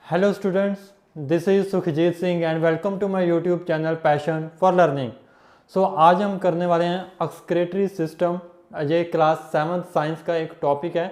Hello students, this is Sukhjeet Singh and welcome to my YouTube channel passion for learning. आज हम करने वाले हैं एक्सक्रीटरी सिस्टम। ये क्लास 7 साइंस का एक टॉपिक है।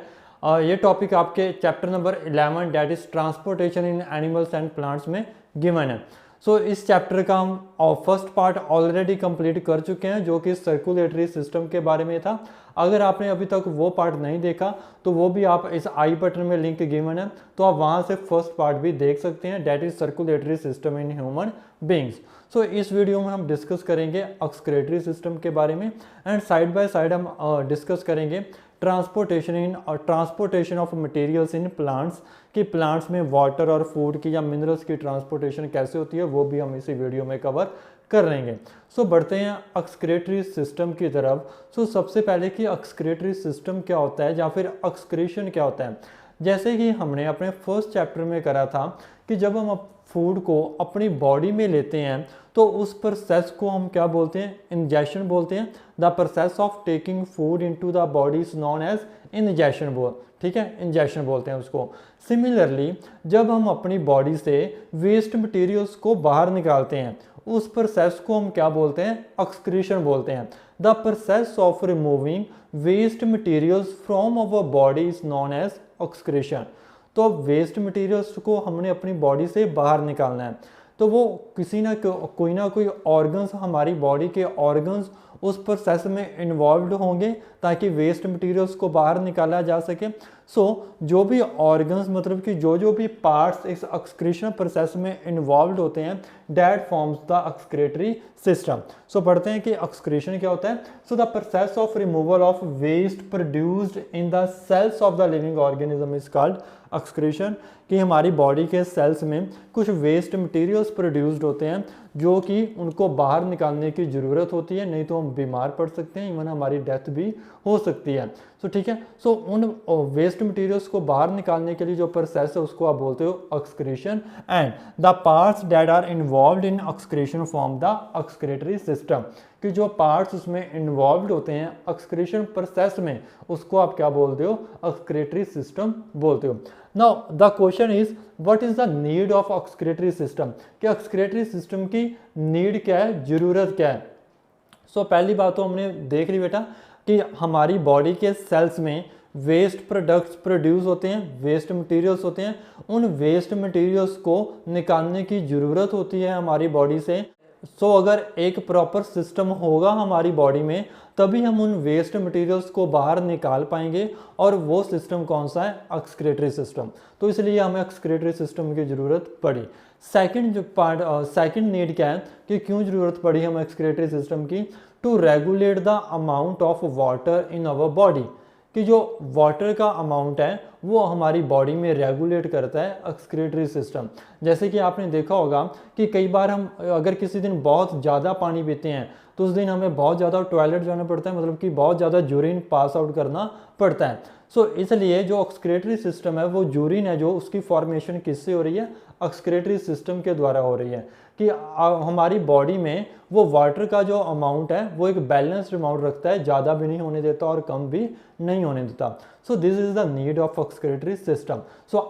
ये टॉपिक आपके chapter number 11 that is transportation in animals and plants में गिवन है। इस चैप्टर का हम फर्स्ट पार्ट ऑलरेडी कंप्लीट कर चुके हैं जो कि सर्कुलेटरी सिस्टम के बारे में था। अगर आपने अभी तक वो पार्ट नहीं देखा तो वो भी आप इस आई बटन में लिंक गिवन है, तो आप वहाँ से फर्स्ट पार्ट भी देख सकते हैं, that is circulatory system in human beings. इस वीडियो में हम डिस्कस करेंगे एक्सक्रीटरी सिस्टम के बारे में एंड साइड बाय साइड हम डिस्कस करेंगे transportation of materials in plants, कि प्लांट्स में वाटर और फूड की या मिनरल्स की ट्रांसपोर्टेशन कैसे होती है, वो भी हम इसी वीडियो में कवर कर लेंगे। बढ़ते हैं एक्सक्रीटरी सिस्टम की तरफ। सबसे पहले कि एक्सक्रीटरी सिस्टम क्या होता है या फिर एक्सक्रीशन क्या होता है। जैसे कि हमने अपने फर्स्ट चैप्टर में करा था कि जब हम फूड को अपनी बॉडी में लेते हैं तो उस प्रोसेस को हम क्या बोलते हैं, इंजेक्शन बोलते हैं। The process of taking food into the body is known as ingestion ठीक है, इंजेक्शन बोलते हैं उसको। सिमिलरली जब हम अपनी बॉडी से वेस्ट मटेरियल्स को बाहर निकालते हैं उस प्रोसेस को हम क्या बोलते हैं, एक्सक्रीशन बोलते हैं। The process of removing waste materials from our body is known as excretion. तो वेस्ट मटेरियल्स को हमने अपनी बॉडी से बाहर निकालना है, तो वो किसी ना कोई ऑर्गन्स, हमारी बॉडी के ऑर्गन्स उस प्रोसेस में इन्वॉल्व होंगे ताकि वेस्ट मटेरियल्स को बाहर निकाला जा सके। जो भी ऑर्गन्स मतलब कि जो भी पार्ट्स इस एक्सक्रीशन प्रोसेस में इन्वॉल्व होते हैं that forms the excretory system. पढ़ते हैं कि एक्सक्रीशन क्या होता है। The process of removal of waste produced in the cells of the living organism is called excretion. कि हमारी बॉडी के सेल्स में कुछ वेस्ट मटेरियल्स प्रोड्यूस्ड होते हैं जो कि उनको बाहर निकालने की ज़रूरत होती है, नहीं तो हम बीमार पड़ सकते हैं, इवन हमारी डेथ भी हो सकती है। ठीक है, उन वेस्ट मटेरियल्स को बाहर निकालने के लिए जो प्रोसेस है उसको आप बोलते हो excretion. And the parts that are involved in excretion form the excretory system. कि जो पार्ट्स उसमें इन्वॉल्व होते हैं एक्सक्रीशन प्रोसेस में उसको आप क्या बोलते हो, एक्सक्रीटरी सिस्टम बोलते हो। Now the question is what is the need of excretory system, कि एक्सक्रीटरी सिस्टम की नीड क्या है, जरूरत क्या है। पहली बात तो हमने देख ली बेटा कि हमारी बॉडी के सेल्स में वेस्ट प्रोडक्ट्स प्रोड्यूस होते हैं, वेस्ट मटेरियल्स होते हैं, उन वेस्ट मटेरियल्स को निकालने की ज़रूरत होती है हमारी बॉडी से। अगर एक प्रॉपर सिस्टम होगा हमारी बॉडी में तभी हम उन वेस्ट मटेरियल्स को बाहर निकाल पाएंगे, और वो सिस्टम कौन सा है, एक्सक्रीटरी सिस्टम। तो इसलिए हमें एक्सक्रीटरी सिस्टम की ज़रूरत पड़ी। सेकंड नीड क्या है कि क्यों ज़रूरत पड़ी हमें एक्सक्रीटरी सिस्टम की, to regulate the amount of water in our body. कि जो वाटर का अमाउंट है वो हमारी बॉडी में रेगुलेट करता है एक्सक्रीटरी सिस्टम। जैसे कि आपने देखा होगा कि कई बार हम अगर किसी दिन बहुत ज़्यादा पानी पीते हैं तो उस दिन हमें बहुत ज़्यादा टॉयलेट जाना पड़ता है, मतलब कि बहुत ज़्यादा यूरिन पास आउट करना पड़ता है। इसलिए जो एक्सक्रीटरी सिस्टम है वो यूरिन है जो उसकी फॉर्मेशन किससे हो रही है, एक्सक्रीटरी सिस्टम के द्वारा हो रही है। कि हमारी बॉडी में वो वाटर का जो अमाउंट है वो एक बैलेंस्ड अमाउंट रखता है, ज़्यादा भी नहीं होने देता और कम भी नहीं होने देता। This is the need of excretory system.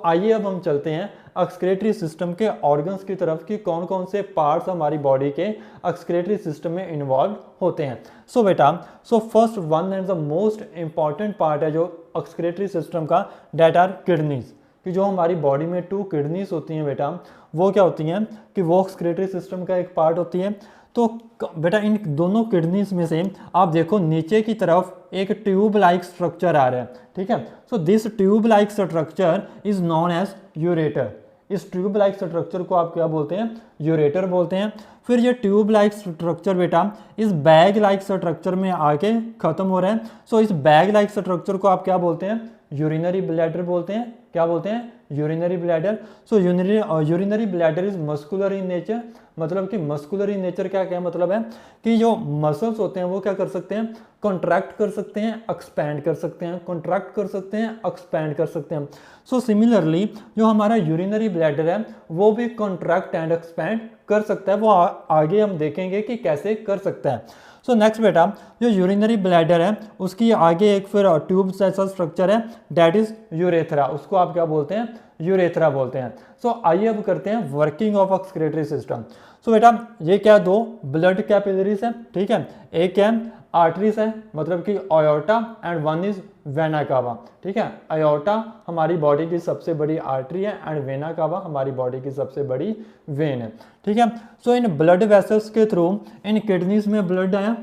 आइए अब हम चलते हैं एक्सक्रीटरी सिस्टम के ऑर्गन्स की तरफ कि कौन कौन से पार्ट्स हमारी बॉडी के एक्सक्रीटरी सिस्टम में इन्वॉल्व होते हैं। बेटा first one and the most important part है जो एक्सक्रीटरी सिस्टम का, डेट आर किडनीज। कि जो हमारी बॉडी में 2 किडनीज होती हैं बेटा, वो क्या होती हैं कि वो एक्सक्रीटरी सिस्टम का एक पार्ट होती है। तो बेटा इन दोनों किडनीज में से आप देखो नीचे की तरफ एक ट्यूब लाइक स्ट्रक्चर आ रहा है, ठीक है। This tube like structure is known as ureter. इस ट्यूब लाइक स्ट्रक्चर को आप क्या बोलते हैं, यूरेटर बोलते हैं। फिर ये ट्यूब लाइक स्ट्रक्चर बेटा इस बैग लाइक स्ट्रक्चर में आके खत्म हो रहा है। इस बैग लाइक स्ट्रक्चर को आप क्या बोलते हैं, यूरिनरी ब्लैडर बोलते हैं। क्या बोलते हैं, urinary bladder. Urinary bladder is muscular in nature. मतलब कि मस्कुलर इन नेचर क्या मतलब है कि जो मसल्स होते हैं वो क्या कर सकते हैं, कॉन्ट्रैक्ट कर सकते हैं, एक्सपैंड कर सकते हैं, कॉन्ट्रैक्ट कर सकते हैं, एक्सपैंड कर सकते हैं। सिमिलरली जो हमारा यूरिनरी ब्लैडर है वो भी कॉन्ट्रैक्ट एंड एक्सपैंड कर सकता है। वो आगे हम देखेंगे कि कैसे कर सकता है। सो नेक्स्ट बेटा, जो यूरिनरी ब्लैडर है उसकी आगे एक फिर ट्यूब जैसा स्ट्रक्चर है, दैट इज यूरेथ्रा, उसको आप क्या बोलते हैं, यूरेथ्रा बोलते हैं। सो आइए अब करते हैं वर्किंग ऑफ एक्सक्रीटरी सिस्टम। सो बेटा ये क्या, दो ब्लड कैपिलरीज है, ठीक है, एक है आर्टरीज है, मतलब कि aorta and one is vena cava, ठीक है। आयोर्टा हमारी बॉडी की सबसे बड़ी आर्टरी है एंड वेना कावा हमारी बॉडी की सबसे बड़ी वेन है, ठीक है। सो इन ब्लड वेसल्स के थ्रू इन किडनीज में ब्लड आया,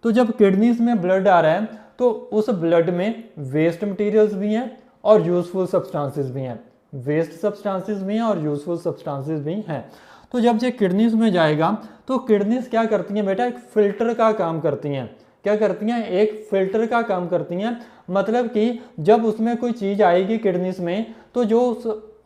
तो जब किडनीज में ब्लड आ रहा है तो उस ब्लड में वेस्ट मटेरियल्स भी हैं और यूजफुल सब्सटेंसेस भी हैं, वेस्ट सब्सटेंसेस भी हैं और यूजफुल सब्सटेंसेस भी हैं। तो जब ये किडनीज में जाएगा तो किडनीज क्या करती हैं बेटा, एक फिल्टर का काम करती हैं। क्या करती हैं, एक फिल्टर का काम करती हैं, मतलब कि जब उसमें कोई चीज़ आएगी किडनीज में तो जो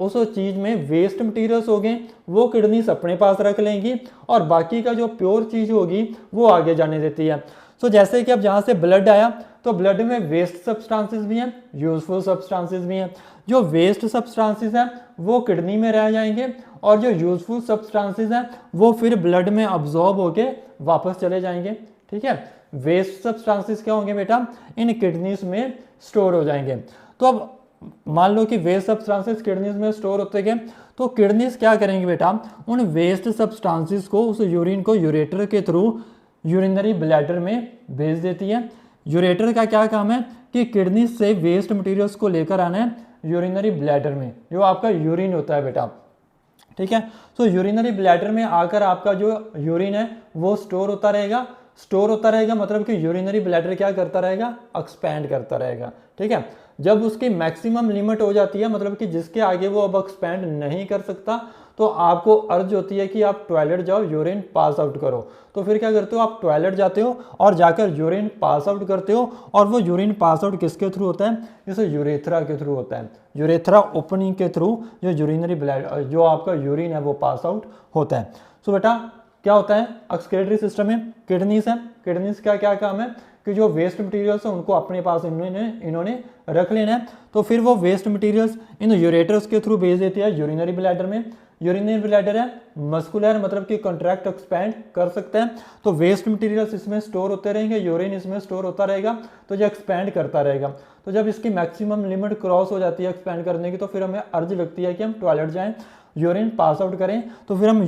उस चीज़ में वेस्ट मटेरियल्स हो गए वो किडनीज अपने पास रख लेंगी और बाकी का जो प्योर चीज़ होगी वो आगे जाने देती है। सो जैसे कि अब जहाँ से ब्लड आया तो ब्लड में वेस्ट सब्सटेंसेस भी हैं, यूजफुल सब्सटेंसेस भी हैं। जो वेस्ट सब्सटेंसेस हैं वो किडनी में रह जाएंगे और जो यूजफुल सब्सटेंसेस हैं वो फिर ब्लड में अब्जॉर्ब होके वापस चले जाएंगे, ठीक है। वेस्ट सब्सटेंसेस क्या होंगे बेटा, इन किडनीज में स्टोर हो जाएंगे। तो अब मान लो कि वेस्ट सब्सटेंसेस किडनीज में स्टोर होते गए तो किडनीज क्या करेंगे बेटा, उन वेस्ट सब्सटेंसेस को, उस यूरिन को यूरेटर के थ्रू यूरिनरी ब्लैडर में भेज देती है। यूरेटर का क्या काम है कि किडनी से वेस्ट मटेरियल्स को लेकर आना है यूरिनरी ब्लैडर में, जो आपका यूरिन होता है बेटा, ठीक है। सो यूरिनरी ब्लैडर में आकर आपका जो यूरिन है वो स्टोर होता रहेगा, स्टोर होता रहेगा मतलब कि यूरिनरी ब्लैडर क्या करता रहेगा, एक्सपैंड करता रहेगा, ठीक है। जब उसकी मैक्सिमम लिमिट हो जाती है, मतलब कि जिसके आगे वो अब एक्सपैंड नहीं कर सकता, तो आपको अर्ज होती है कि आप टॉयलेट जाओ, यूरिन पास आउट करो। तो फिर क्या करते हो, आप टॉयलेट जाते हो और जाकर यूरिन पास आउट करते हो, और वो यूरिन पास आउट किसके थ्रू होता है, इसे यूरेथ्रा के थ्रू होता है, यूरेथ्रा ओपनिंग के थ्रू जो यूरिनरी ब्लैडर, जो आपका यूरिन है वो पास आउट होता है। सो बेटा क्या होता है, एक्सक्रीटरी सिस्टम में किडनीज है, किडनीज का क्या काम है कि जो वेस्ट मटेरियल्स है उनको अपने पास इन्होंने रख लेना है। तो फिर वो वेस्ट मटेरियल्स इन यूरेटर्स के थ्रू भेज देती है यूरिनरी ब्लैडर में। यूरिनरी ब्लैडर है मस्कुलर, मतलब कि कॉन्ट्रैक्ट एक्सपैंड कर सकते हैं, तो वेस्ट मटेरियल्स इसमें स्टोर होते रहेंगे, यूरिन इसमें स्टोर होता रहेगा, तो जो एक्सपैंड करता रहेगा। तो जब इसकी मैक्सिमम लिमिट क्रॉस हो जाती है एक्सपैंड करने की, तो फिर हमें अर्ज लगती है कि हम टॉयलेट जाएं, यूरिन पास आउट करें, तो फिर हम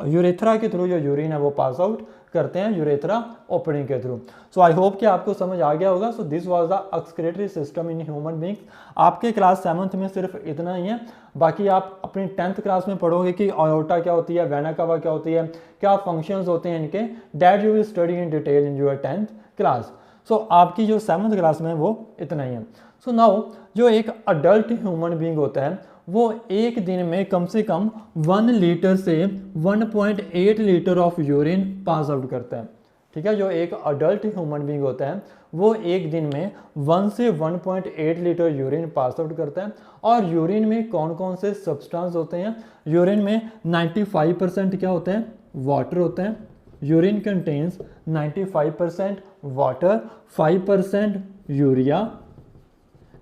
यूरेथ्रा के थ्रू जो यूरिन है वो पास आउट करते हैं यूरेथ्रा ओपनिंग के थ्रू। सो आई होप कि आपको समझ आ गया होगा। सो this was the excretory system in human beings. आपके क्लास 7th में सिर्फ इतना ही है, बाकी आप अपनी 10th क्लास में पढ़ोगे कि आयोर्टा क्या होती है, वेना कावा क्या होती है, क्या फंक्शंस होते हैं इनके, that you will study in detail in your 10th class. So आपकी जो 7th क्लास में वो इतना ही है। सो नाउ जो एक अडल्ट ह्यूमन बींग होता है वो एक दिन में कम से कम 1 लीटर से 1.8 litre of urine pass out करता है, ठीक है। जो एक अडल्ट ह्यूमन बींग होता है वो एक दिन में 1 से 1.8 लीटर यूरिन पास आउट करता है। और यूरिन में कौन कौन से सब्सटेंस होते हैं, यूरिन में 95% क्या होते हैं, वाटर होते हैं। Urine contains 95% water, 5% urea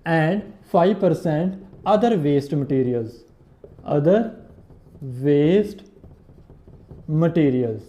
and 5% other waste materials, other waste materials।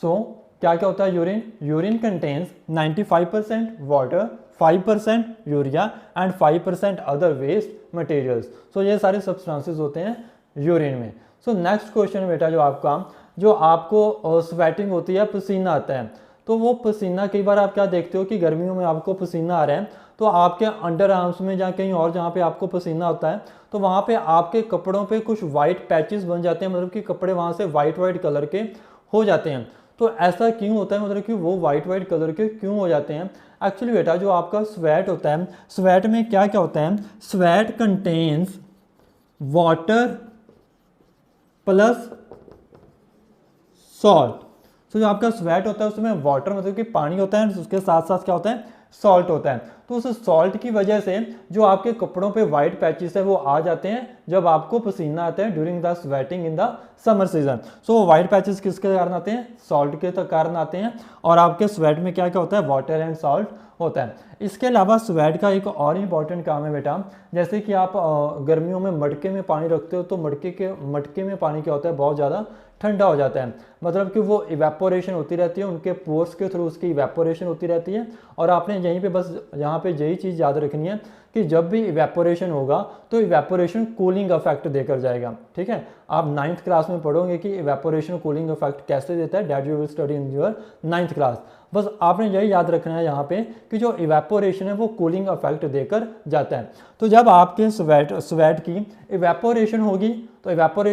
so क्या क्या होता है urine, urine contains 95% water, 5% urea and 5% other waste materials. So ये सारे सब्सटेंसेस होते हैं यूरिन में। सो नेक्स्ट क्वेश्चन बेटा जो आपको स्वेटिंग होती है, पसीना आता है, तो वो पसीना कई बार आप क्या देखते हो कि गर्मियों में आपको पसीना आ रहा है तो आपके अंडर आर्म्स में या कहीं और जहाँ पे आपको पसीना होता है तो वहाँ पे आपके कपड़ों पे कुछ वाइट पैचेस बन जाते हैं, मतलब कि कपड़े वहाँ से वाइट कलर के हो जाते हैं। तो ऐसा क्यों होता है, मतलब कि वो वाइट कलर के क्यों हो जाते हैं। एक्चुअली बेटा जो आपका स्वेट होता है, स्वेट में क्या क्या होता है, sweat contains water plus salt. तो जो आपका स्वेट होता है उसमें वाटर मतलब कि पानी होता है, उसके साथ साथ क्या होता है, सॉल्ट होता है। तो उस सॉल्ट की वजह से जो आपके कपड़ों पे वाइट पैचेस है वो आ जाते हैं जब आपको पसीना आता है during the sweating in the summer season. So वो वाइट पैचेस किसके कारण आते हैं, सॉल्ट के कारण आते हैं। और आपके स्वेट में क्या क्या होता है, वाटर एंड सॉल्ट होता है। इसके अलावा स्वेट का एक और इम्पॉर्टेंट काम है बेटा, जैसे कि आप गर्मियों में मटके में पानी रखते हो तो मटके में पानी क्या होता है, बहुत ज़्यादा ठंडा हो जाता है, मतलब कि वो इवेपोरेशन होती रहती है, उनके पोर्स के थ्रू उसकी इवेपोरेशन होती रहती है। और आपने यहीं पे बस यहाँ पे यही चीज़ याद रखनी है कि जब भी इवेपोरेशन होगा तो इवेपोरेशन कूलिंग इफेक्ट देकर जाएगा। ठीक है, आप 9th क्लास में पढ़ोगे कि इवेपोरेशन कूलिंग इफेक्ट कैसे देता है, that you will study in your 9th class. बस आपने यही याद रखना है यहाँ पे कि जो इवेपोरेशन है वो कूलिंग इफेक्ट देकर जाता है। तो जब आपके स्वेट की इवेपोरेशन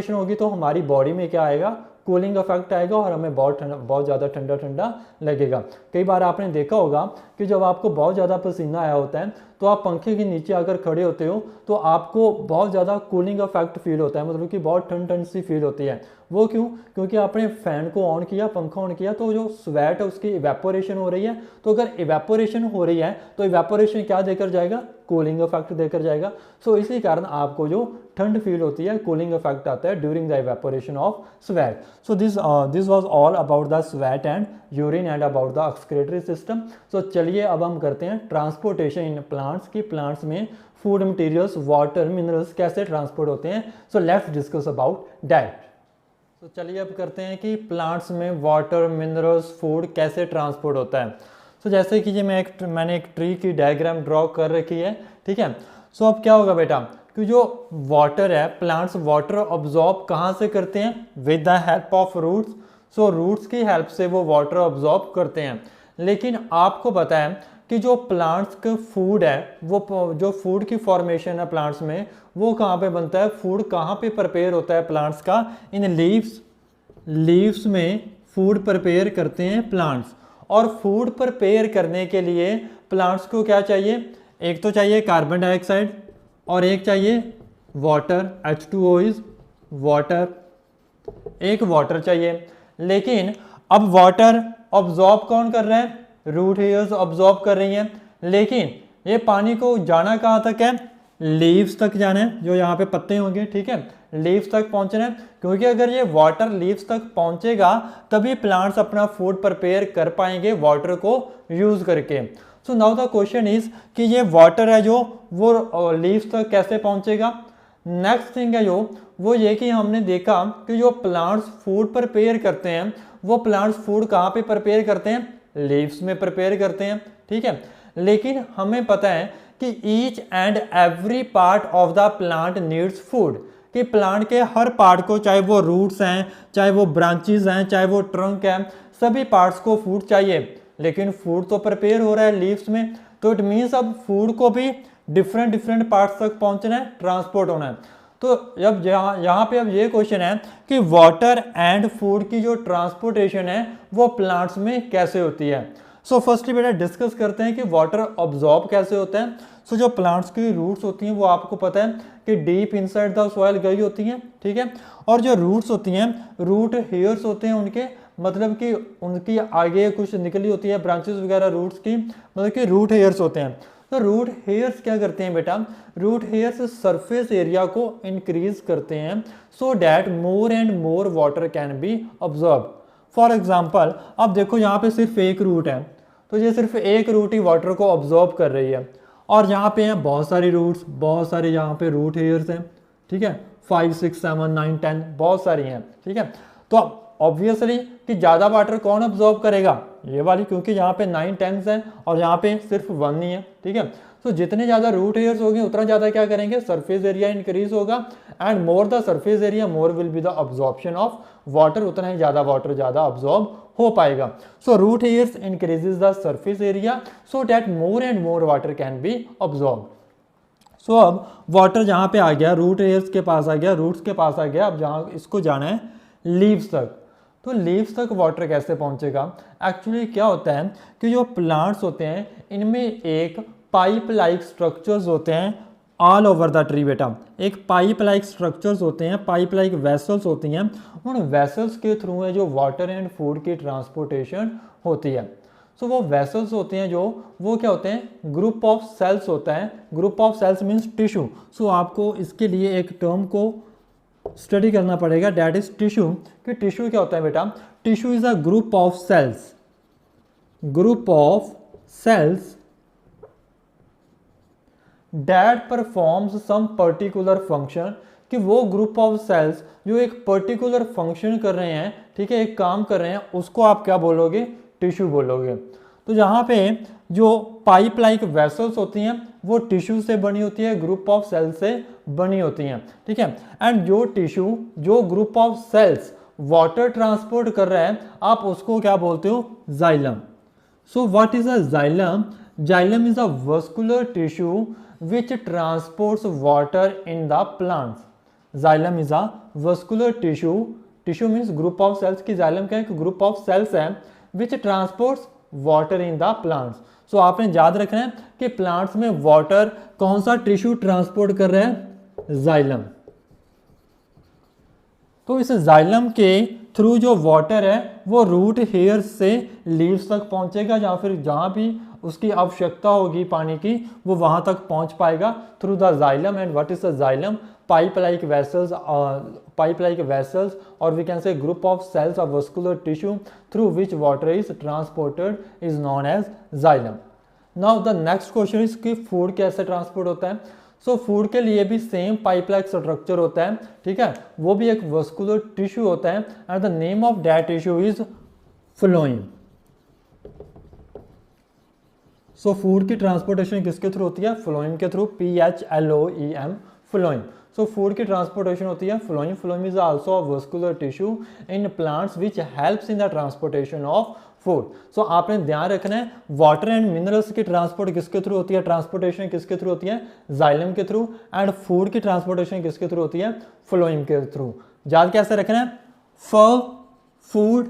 होगी तो हमारी बॉडी में क्या आएगा, कूलिंग इफेक्ट आएगा और हमें बहुत ज़्यादा ठंडा ठंडा लगेगा। कई बार आपने देखा होगा कि जब आपको बहुत ज़्यादा पसीना आया होता है तो आप पंखे के नीचे अगर खड़े होते हो तो आपको बहुत ज़्यादा कूलिंग इफेक्ट फील होता है, मतलब कि बहुत ठंड ठंड सी फील होती है। वो क्यों? क्योंकि आपने फैन को ऑन किया, पंखा ऑन किया, तो जो स्वेट है उसकी इवेपोरेशन हो रही है। तो अगर इवेपोरेशन हो रही है तो इवेपोरेशन क्या देकर जाएगा, कूलिंग इफेक्ट देकर जाएगा। सो इसी कारण आपको जो ठंड फील होती है, कूलिंग इफेक्ट आता है during the evaporation of sweat. So this was all about the sweat and urine and about the excretory system. So चलिए अब हम करते हैं ट्रांसपोर्टेशन इन प्लांट्स की प्लांट्स में फूड मटेरियल्स, वाटर, मिनरल्स कैसे ट्रांसपोर्ट होते हैं। So let's discuss about that. तो चलिए अब करते हैं कि प्लांट्स में वाटर, मिनरल्स, फूड कैसे ट्रांसपोर्ट होता है। सो जैसे कि ये मैंने एक ट्री की डायग्राम ड्रॉ कर रखी है। ठीक है, सो अब क्या होगा बेटा कि जो वाटर है, प्लांट्स वाटर ऑब्जॉर्ब कहाँ से करते हैं, with the help of roots. So roots की हेल्प से वो वाटर ऑब्जॉर्ब करते हैं। लेकिन आपको पता है कि जो प्लांट्स का फूड है, वो जो फूड की फॉर्मेशन है प्लांट्स में, वो कहाँ पे बनता है, फूड कहाँ पे प्रिपेयर होता है प्लांट्स का, इन लीव्स में फूड प्रिपेयर करते हैं प्लांट्स। और फूड प्रिपेयर करने के लिए प्लांट्स को क्या चाहिए, एक तो चाहिए कार्बन डाइऑक्साइड और एक चाहिए वाटर, H2O इज वाटर, एक वाटर चाहिए। लेकिन अब वाटर ऑब्जॉर्ब कौन कर रहा है, रूट हेयर्स ऑब्जॉर्ब कर रही हैं। लेकिन ये पानी को जाना कहाँ तक है, लीव्स तक जाना है, जो यहाँ पे पत्ते होंगे। ठीक है, लीव्स तक पहुँचना है, क्योंकि अगर ये वाटर लीव्स तक पहुँचेगा तभी प्लांट्स अपना फूड प्रिपेयर कर पाएंगे वाटर को यूज करके। So now the question is कि ये वाटर है जो वो लीव्स तक कैसे पहुँचेगा। नेक्स्ट थिंग है जो वो ये कि हमने देखा कि जो प्लांट्स फूड प्रिपेयर करते हैं, वो प्लांट्स फूड कहाँ पे प्रिपेयर करते हैं, लीव्स में प्रिपेयर करते हैं। ठीक है, लेकिन हमें पता है कि each and every part of the plant needs food, कि प्लांट के हर पार्ट को, चाहे वो रूट्स हैं, चाहे वो ब्रांचेस हैं, चाहे वो ट्रंक है, सभी पार्ट्स को फूड चाहिए। लेकिन फूड तो प्रिपेयर हो रहा है लीव्स में, तो इट मीन्स अब फूड को भी डिफरेंट पार्ट्स तक पहुंचना है, ट्रांसपोर्ट होना है। तो जब यहाँ पे अब ये क्वेश्चन है कि वाटर एंड फूड की जो ट्रांसपोर्टेशन है वो प्लांट्स में कैसे होती है। सो फर्स्टली बेटा डिस्कस करते हैं कि वाटर ऑब्जॉर्ब कैसे होता है। सो जो प्लांट्स की रूट्स होती हैं वो आपको पता है कि डीप इनसाइड द सॉइल गई होती हैं। ठीक है, और जो रूट्स होती हैं, रूट हेयर्स होते हैं उनके, मतलब कि उनकी आगे कुछ निकली होती है ब्रांचेस वगैरह रूट्स की, मतलब कि रूट हेयर्स होते हैं। तो रूट हेयर्स क्या करते हैं बेटा, रूट हेयर्स सरफेस एरिया को इंक्रीज करते हैं सो that more and more water can B observe. For example अब देखो यहाँ पे सिर्फ एक रूट है, तो ये सिर्फ एक रूट ही वाटर को ऑब्जॉर्ब कर रही है। और यहाँ पे हैं बहुत सारी रूट्स, बहुत सारे यहाँ पे रूट हेयर्स हैं। ठीक है, 5, 6, 7, 9, 10 बहुत सारी हैं। ठीक है, तो ऑब्वियसली कि ज़्यादा वाटर कौन ऑब्जॉर्ब करेगा, ये वाली, क्योंकि यहाँ पे 9 10 हैं और यहाँ पे सिर्फ 1 ही है। ठीक है, तो जितने ज़्यादा रूट हेयर्स होंगे उतना ज़्यादा क्या करेंगे, सरफेस एरिया इंक्रीज होगा, and more the surface area more will be the absorption of water, उतना ही ज़्यादा वाटर ज़्यादा ऑब्जॉर्ब हो पाएगा। So root hairs increases the surface area so that more and more water can be absorb. So अब water जहाँ पे आ गया, रूट हेयर्स के पास आ गया, रूट्स के पास आ गया, अब जहाँ इसको जाना है लीव्स तक। तो लीव्स तक वाटर कैसे पहुंचेगा, एक्चुअली क्या होता है कि जो प्लांट्स होते हैं इनमें एक पाइप लाइक स्ट्रक्चर्स होते हैं ऑल ओवर द ट्री बेटा, एक पाइप लाइक स्ट्रक्चर्स होते हैं, पाइप लाइक वेसल्स होती हैं, उन वेसल्स के थ्रू है जो वाटर एंड फूड की ट्रांसपोर्टेशन होती है। सो वो वेसल्स होते हैं जो, वो क्या होते हैं, ग्रुप ऑफ सेल्स होता है, group of cells means tissue. So आपको इसके लिए एक टर्म को स्टडी करना पड़ेगा, दैट इज टिश्यू। कि टिश्यू क्या होता है बेटा, tissue is a group of cells, group of cells that performs some particular function, कि वो ग्रुप ऑफ सेल्स जो एक पर्टिकुलर फंक्शन कर रहे हैं, ठीक है, एक काम कर रहे हैं, उसको आप क्या बोलोगे, टिश्यू बोलोगे। तो यहाँ पे जो पाइप लाइक वेसल्स होती हैं वो टिश्यू से बनी होती है, ग्रुप ऑफ सेल्स से बनी होती हैं, ठीक है। एंड जो टिश्यू, जो group of cells water transport कर रहा है, आप उसको क्या बोलते हो, xylem. So what is a xylem? Xylem is a vascular tissue which transports water in the plants. Xylem is a vascular tissue. Tissue means group of cells की xylem क्या है, कि group of cells है which transports water in the plants. So आपने याद रखना है कि plants में water कौन सा टिश्यू ट्रांसपोर्ट कर रहा है, xylem. तो इस जाइलम के थ्रू जो वाटर है वो रूट हेयर से लीव्स तक पहुंचेगा, या फिर जहां भी उसकी आवश्यकता होगी पानी की वो वहां तक पहुंच पाएगा through the xylem. And what is the xylem? Pipe like vessels or we can say group of cells of vascular tissue through which water is transported is known as xylem. Now the next question is कि food कैसे transport होता है. So food के लिए भी same pipe like structure होता है, ठीक है, वो भी एक वस्कुलर टिश्यू होता है. And the name of that tissue is phloem. So food की ट्रांसपोर्टेशन किसके थ्रू होती है, फ्लोएम के through, PHLOEM, phloem. So food की ट्रांसपोर्टेशन होती है phloem. Phloem is also a vascular tissue in plants which helps in the transportation of food. So आपने ध्यान रखना है वाटर एंड मिनरल्स की ट्रांसपोर्ट किसके थ्रू होती है, ट्रांसपोर्टेशन किसके थ्रू होती है, जाइलम के थ्रू. एंड फूड की ट्रांसपोर्टेशन किसके थ्रू होती है, फ्लोएम के थ्रू. याद कैसे रखना है, फूड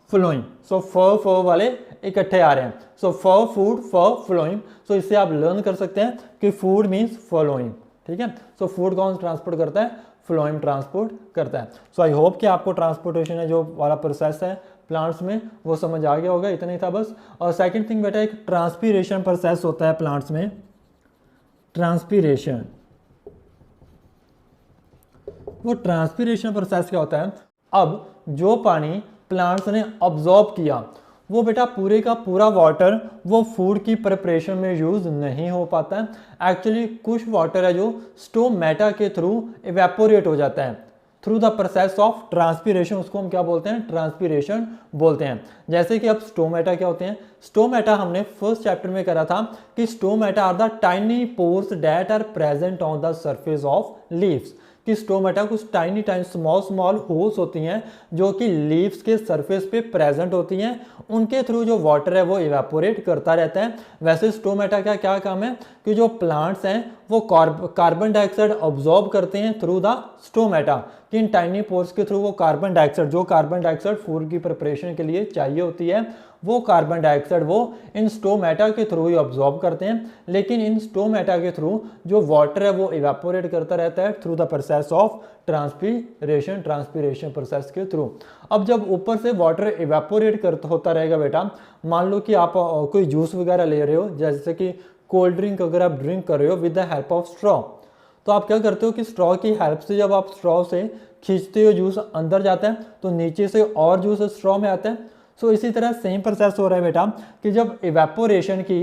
फ्लोएम. सो फ वाले इकट्ठे आ रहे हैं. So food phloem. सो इससे आप लर्न कर सकते हैं कि फूड मीन्स फ्लोएम, ठीक है. सो फूड कौन ट्रांसपोर्ट करता है, फ्लोएम ट्रांसपोर्ट करता है. सो आई होप कि आपको ट्रांसपोर्टेशन है जो वाला प्रोसेस है प्लांट्स में वो समझ आ गया होगा. इतना ही था बस. और सेकंड थिंग बेटा, एक ट्रांसपीरेशन प्रोसेस होता है प्लांट्स में. ट्रांसपीरेशन, वो ट्रांसपीरेशन प्रोसेस क्या होता है, अब जो पानी प्लांट्स ने ऑब्जॉर्ब किया वो बेटा पूरे का पूरा वाटर वो फूड की प्रिपरेशन में यूज नहीं हो पाता है. एक्चुअली कुछ वाटर है जो स्टोमेटा के थ्रू इवेपोरेट हो जाता है through the process of transpiration. उसको हम क्या बोलते हैं, ट्रांसपीरेशन बोलते हैं. जैसे कि अब स्टोमेटा क्या होते हैं, स्टोमेटा हमने फर्स्ट चैप्टर में करा था कि stomata are the tiny pores that are present on the surface of leaves. कि स्टोमेटा कुछ टाइनी स्मॉल होल्स होती हैं जो कि लीव्स के सरफेस पे प्रेजेंट होती हैं, उनके थ्रू जो वाटर है वो इवेपोरेट करता रहता है. वैसे स्टोमेटा का क्या काम है कि जो प्लांट्स हैं वो कार्बन डाइऑक्साइड ऑब्जॉर्ब करते हैं थ्रू द स्टोमेटा, कि इन टाइनी पोर्स के थ्रू वो कार्बन डाइऑक्साइड फूड की प्रिपरेशन के लिए चाहिए होती है वो कार्बन डाइऑक्साइड वो इन स्टोमेटा के थ्रू ही ऑब्जॉर्ब करते हैं. लेकिन इन स्टोमेटा के थ्रू जो वाटर है वो इवेपोरेट करता रहता है through the process of transpiration process के थ्रू. अब जब ऊपर से वाटर इवेपोरेट होता रहेगा बेटा, मान लो कि आप कोई जूस वगैरह ले रहे हो, जैसे कि कोल्ड ड्रिंक अगर आप ड्रिंक कर रहे हो with the help of straw, तो आप क्या करते हो कि स्ट्रॉ की हेल्प से जब आप स्ट्रॉ से खींचते हो जूस अंदर जाता है तो नीचे से और जूस स्ट्रॉ में आता है. सो इसी तरह सेम प्रोसेस हो रहा है बेटा कि जब इवेपोरेशन की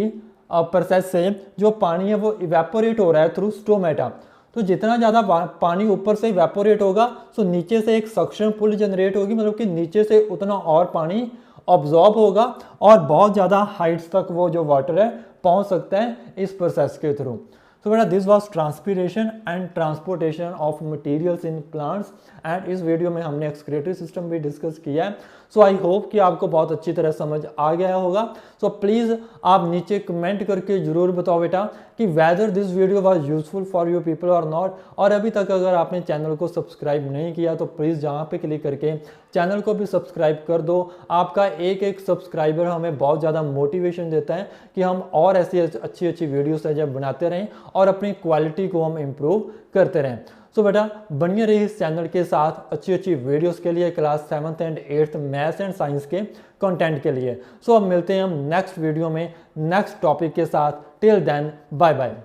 प्रोसेस से जो पानी है वो इवेपोरेट हो रहा है थ्रू स्टोमेटा, तो जितना ज़्यादा पानी ऊपर से इवेपोरेट होगा तो नीचे से एक सक्शन पुल जनरेट होगी, मतलब कि नीचे से उतना और पानी ऑब्जॉर्ब होगा और बहुत ज़्यादा हाइट्स तक वो जो वाटर है पहुंच सकता है इस प्रोसेस के थ्रू. So बेटा this was transpiration and transportation of materials in plants. And इस वीडियो में हमने एक्सक्रीटरी सिस्टम भी डिस्कस किया है. सो आई होप कि आपको बहुत अच्छी तरह समझ आ गया होगा. सो प्लीज़ आप नीचे कमेंट करके ज़रूर बताओ बेटा कि whether this video was useful for you people और नॉट. और अभी तक अगर आपने चैनल को सब्सक्राइब नहीं किया तो प्लीज़ जहाँ पे क्लिक करके चैनल को भी सब्सक्राइब कर दो. आपका एक सब्सक्राइबर हमें बहुत ज़्यादा मोटिवेशन देता है कि हम और ऐसी अच्छी वीडियोस है जब बनाते रहें और अपनी क्वालिटी को हम इम्प्रूव करते रहें. सो बेटा बनिए रहिए इस चैनल के साथ अच्छी वीडियोस के लिए, class 7th and 8th maths and science के कंटेंट के लिए. सो अब मिलते हैं हम नेक्स्ट वीडियो में नेक्स्ट टॉपिक के साथ. Till then bye bye.